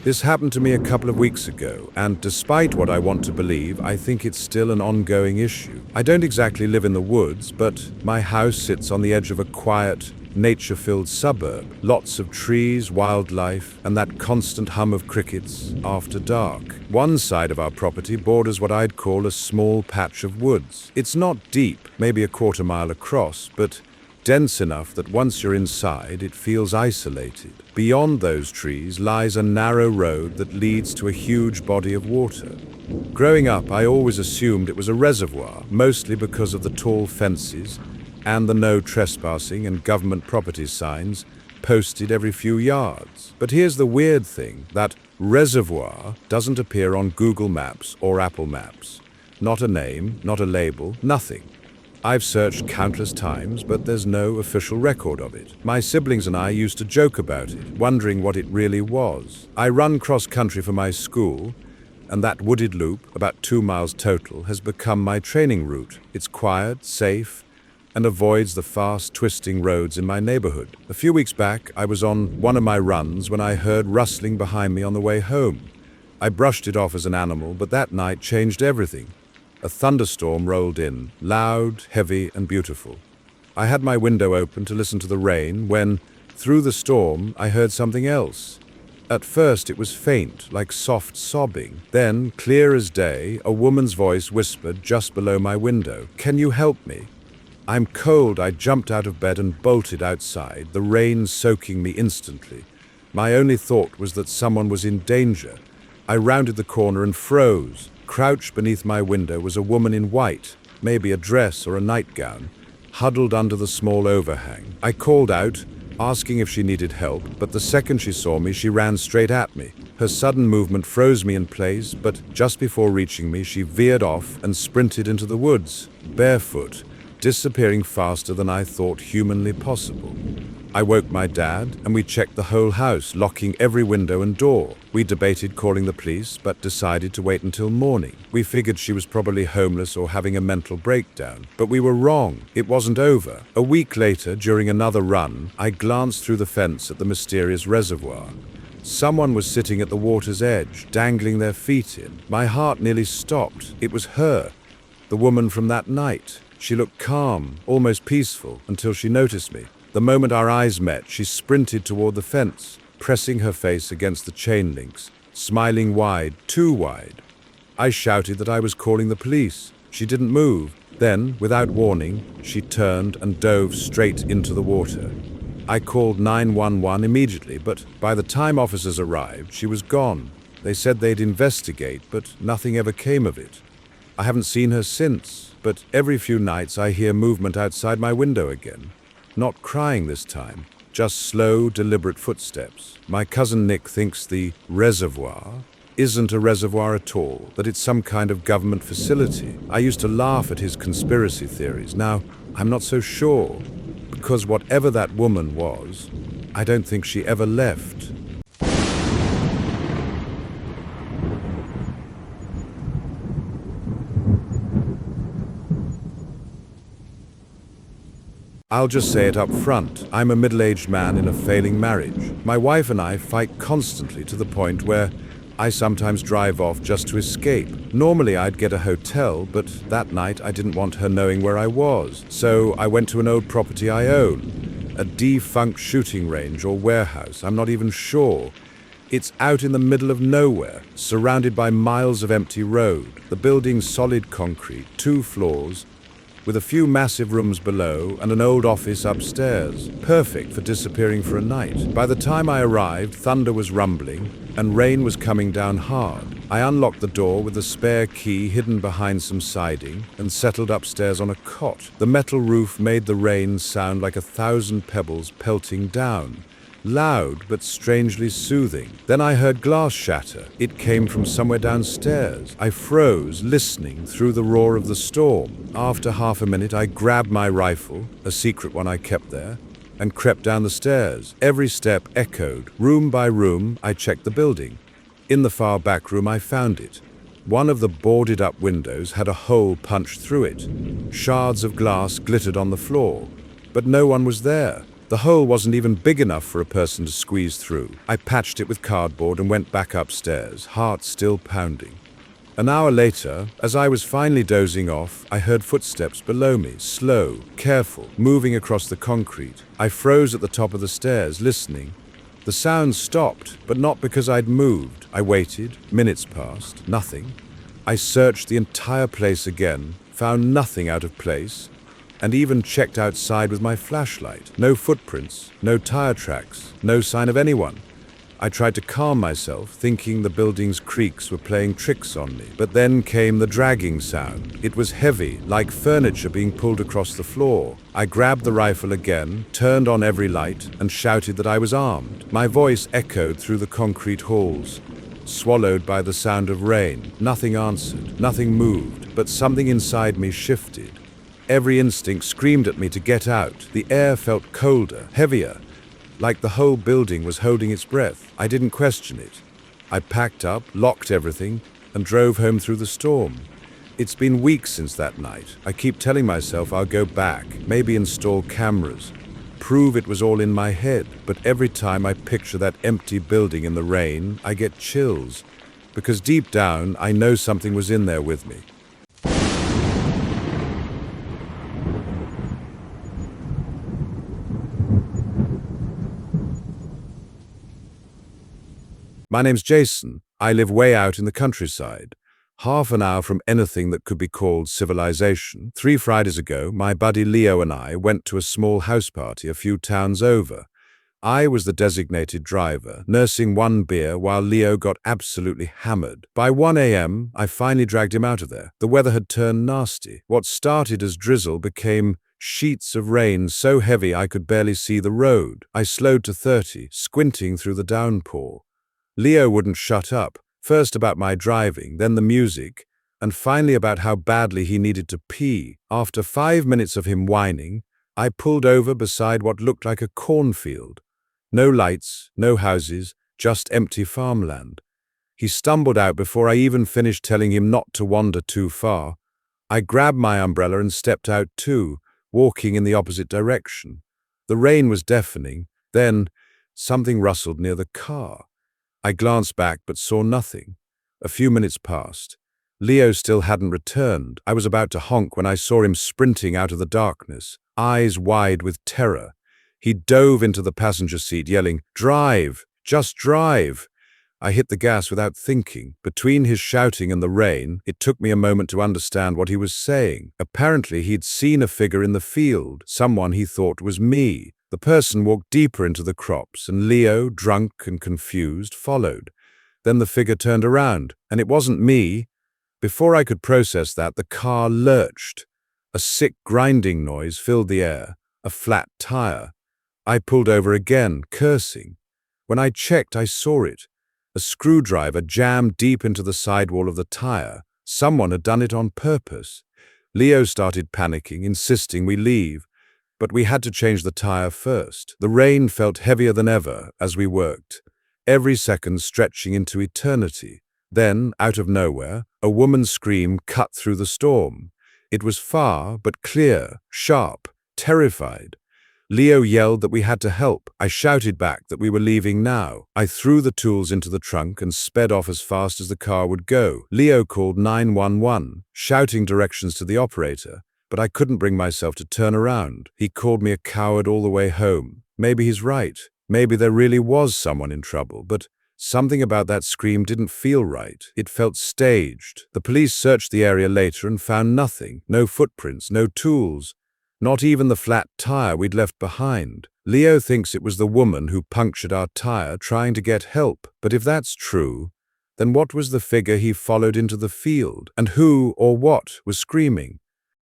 This happened to me a couple of weeks ago, and despite what I want to believe, I think it's still an ongoing issue. I don't exactly live in the woods, but my house sits on the edge of a quiet, nature-filled suburb. Lots of trees, wildlife, and that constant hum of crickets after dark. One side of our property borders what I'd call a small patch of woods. It's not deep, maybe a quarter mile across, but dense enough that once you're inside, it feels isolated. Beyond those trees lies a narrow road that leads to a huge body of water. Growing up, I always assumed it was a reservoir, mostly because of the tall fences and the no trespassing and government property signs posted every few yards. But here's the weird thing, that reservoir doesn't appear on Google Maps or Apple Maps. Not a name, not a label, nothing. I've searched countless times, but there's no official record of it. My siblings and I used to joke about it, wondering what it really was. I run cross-country for my school, and that wooded loop, about 2 miles total, has become my training route. It's quiet, safe, and avoids the fast, twisting roads in my neighborhood. A few weeks back, I was on one of my runs when I heard rustling behind me on the way home. I brushed it off as an animal, but that night changed everything. A thunderstorm rolled in, loud, heavy, and beautiful. I had my window open to listen to the rain when, through the storm, I heard something else. At first it was faint, like soft sobbing. Then, clear as day, a woman's voice whispered just below my window, "Can you help me?" I'm cold. I jumped out of bed and bolted outside, the rain soaking me instantly. My only thought was that someone was in danger. I rounded the corner and froze. Crouched beneath my window was a woman in white, maybe a dress or a nightgown, huddled under the small overhang. I called out, asking if she needed help, but the second she saw me, she ran straight at me. Her sudden movement froze me in place, but just before reaching me, she veered off and sprinted into the woods, barefoot, disappearing faster than I thought humanly possible. I woke my dad, and we checked the whole house, locking every window and door. We debated calling the police, but decided to wait until morning. We figured she was probably homeless or having a mental breakdown. But we were wrong. It wasn't over. A week later, during another run, I glanced through the fence at the mysterious reservoir. Someone was sitting at the water's edge, dangling their feet in. My heart nearly stopped. It was her, the woman from that night. She looked calm, almost peaceful, until she noticed me. The moment our eyes met, she sprinted toward the fence, pressing her face against the chain links, smiling wide, too wide. I shouted that I was calling the police. She didn't move. Then, without warning, she turned and dove straight into the water. I called 911 immediately, but by the time officers arrived, she was gone. They said they'd investigate, but nothing ever came of it. I haven't seen her since, but every few nights I hear movement outside my window again. Not crying this time, just slow, deliberate footsteps. My cousin Nick thinks the reservoir isn't a reservoir at all, that it's some kind of government facility. I used to laugh at his conspiracy theories. Now, I'm not so sure, because whatever that woman was, I don't think she ever left. I'll just say it up front. I'm a middle-aged man in a failing marriage. My wife and I fight constantly to the point where I sometimes drive off just to escape. Normally I'd get a hotel, but that night I didn't want her knowing where I was. So I went to an old property I own, a defunct shooting range or warehouse, I'm not even sure. It's out in the middle of nowhere, surrounded by miles of empty road. The building's solid concrete, 2 floors, with a few massive rooms below and an old office upstairs, perfect for disappearing for a night. By the time I arrived, thunder was rumbling and rain was coming down hard. I unlocked the door with the spare key hidden behind some siding and settled upstairs on a cot. The metal roof made the rain sound like 1,000 pebbles pelting down. Loud but strangely soothing. Then I heard glass shatter. It came from somewhere downstairs. I froze, listening through the roar of the storm. After half a minute, I grabbed my rifle, a secret one I kept there, and crept down the stairs. Every step echoed. Room by room, I checked the building. In the far back room, I found it. One of the boarded-up windows had a hole punched through it. Shards of glass glittered on the floor, but no one was there. The hole wasn't even big enough for a person to squeeze through. I patched it with cardboard and went back upstairs, heart still pounding. An hour later, as I was finally dozing off, I heard footsteps below me, slow, careful, moving across the concrete. I froze at the top of the stairs, listening. The sound stopped, but not because I'd moved. I waited, minutes passed, nothing. I searched the entire place again, found nothing out of place, and even checked outside with my flashlight. No footprints, no tire tracks, no sign of anyone. I tried to calm myself, thinking the building's creaks were playing tricks on me. But then came the dragging sound. It was heavy, like furniture being pulled across the floor. I grabbed the rifle again, turned on every light, and shouted that I was armed. My voice echoed through the concrete halls, swallowed by the sound of rain. Nothing answered, nothing moved, but something inside me shifted. Every instinct screamed at me to get out. The air felt colder, heavier, like the whole building was holding its breath. I didn't question it. I packed up, locked everything, and drove home through the storm. It's been weeks since that night. I keep telling myself I'll go back, maybe install cameras, prove it was all in my head. But every time I picture that empty building in the rain, I get chills, because deep down, I know something was in there with me. My name's Jason. I live way out in the countryside, half an hour from anything that could be called civilization. 3 Fridays ago, my buddy Leo and I went to a small house party a few towns over. I was the designated driver, nursing 1 beer while Leo got absolutely hammered. By 1 a.m., I finally dragged him out of there. The weather had turned nasty. What started as drizzle became sheets of rain so heavy I could barely see the road. I slowed to 30, squinting through the downpour. Leo wouldn't shut up, first about my driving, then the music, and finally about how badly he needed to pee. After 5 minutes of him whining, I pulled over beside what looked like a cornfield. No lights, no houses, just empty farmland. He stumbled out before I even finished telling him not to wander too far. I grabbed my umbrella and stepped out too, walking in the opposite direction. The rain was deafening. Then something rustled near the car. I glanced back but saw nothing. A few minutes passed. Leo still hadn't returned. I was about to honk when I saw him sprinting out of the darkness, eyes wide with terror. He dove into the passenger seat, yelling, "Drive! Just drive!" I hit the gas without thinking. Between his shouting and the rain, it took me a moment to understand what he was saying. Apparently, he'd seen a figure in the field, someone he thought was me. The person walked deeper into the crops, and Leo, drunk and confused, followed. Then the figure turned around, and it wasn't me. Before I could process that, the car lurched. A sick grinding noise filled the air, a flat tire. I pulled over again, cursing. When I checked, I saw it. A screwdriver jammed deep into the sidewall of the tire. Someone had done it on purpose. Leo started panicking, insisting we leave. But we had to change the tire first. The rain felt heavier than ever as we worked, every second stretching into eternity. Then, out of nowhere, a woman's scream cut through the storm. It was far, but clear, sharp, terrified. Leo yelled that we had to help. I shouted back that we were leaving now. I threw the tools into the trunk and sped off as fast as the car would go. Leo called 911, shouting directions to the operator. But I couldn't bring myself to turn around. He called me a coward all the way home. Maybe he's right. Maybe there really was someone in trouble, but something about that scream didn't feel right. It felt staged. The police searched the area later and found nothing. No footprints, no tools, not even the flat tire we'd left behind. Leo thinks it was the woman who punctured our tire trying to get help. But if that's true, then what was the figure he followed into the field? And who or what was screaming?